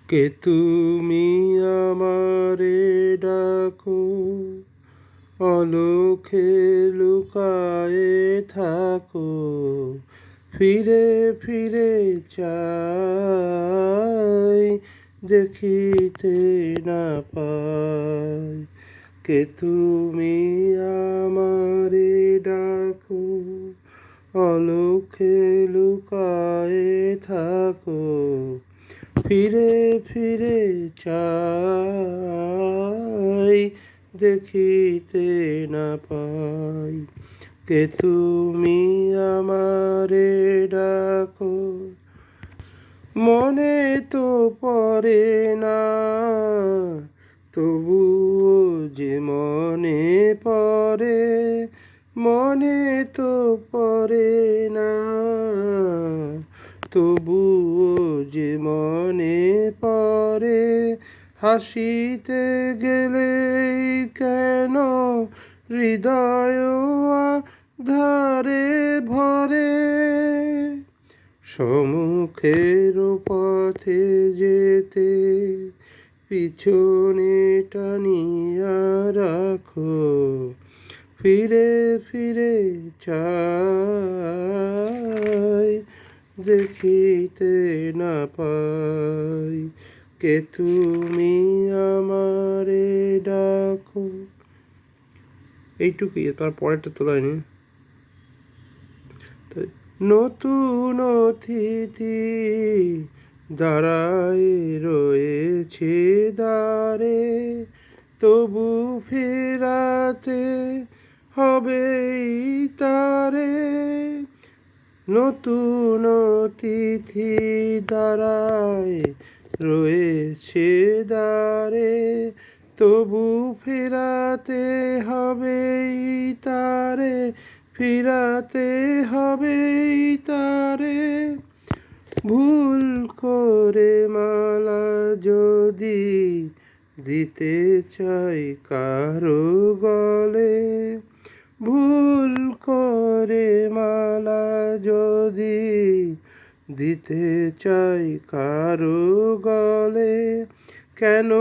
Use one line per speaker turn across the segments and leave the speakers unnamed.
কে তুমি আমারে ডাকো, অলখে লুকায়ে থাকো, ফিরে ফিরে চাই, দেখিতে না পাই। কে তুমি আমারে ডাকো, অলখে লুকায়ে থাকো, ফিরে ফিরে চাই, দেখিতে না পাই। কে তুমি আমারে ডাকো, মনে তো পড়ে না, তবুও যে মনে পড়ে, মনে তো পড়ে না, তবুও যে মনে পড়ে। হাসিতে গেলেই কেন হৃদয় ধারে ভরে, সম্মুখের পথে যেতে পিছনে টানিয়া রাখো, ফিরে ফিরে চাই, দেখিতে না পাই। কে তুমি আমারে ডাকো। এইটুকুই, তার পরেরটা তোলায়নি। নতুন অতিথি দাঁড়ায় রয়েছে দ্বারে, তবু ফেরাতে হবেই তারে। নতুন অতিথি দাঁড়ায় রয়েছে দ্বারে, তবু ফেরাতে হবেই তারে, ফিরাতে হবেই তারে। ভুল করে মালা যদি দিতে চাই কারো গলে, ভুল করে মালা যদি দিতে চাই কারো গলে, কেন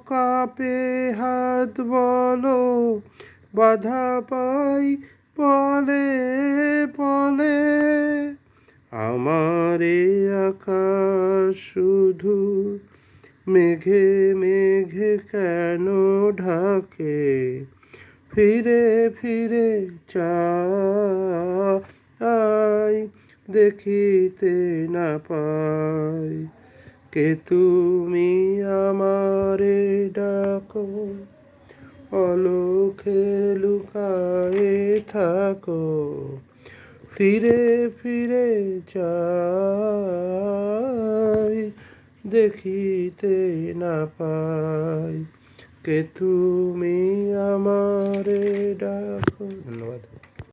কাঁপে হাত বলো, বাধা পাই পলে পলে। আমারে আকাশ শুধু মেঘে মেঘে কেন ঢাকে, ফিরে ফিরে চাই, দেখিতে না পাই। কে তুমি আমারে ডাকো, অলখে লুকায়ে থাকো, ফিরে ফিরে চাই, দেখিতে না পাই। কে তুমি আমারে ডাকো। ধন্যবাদ।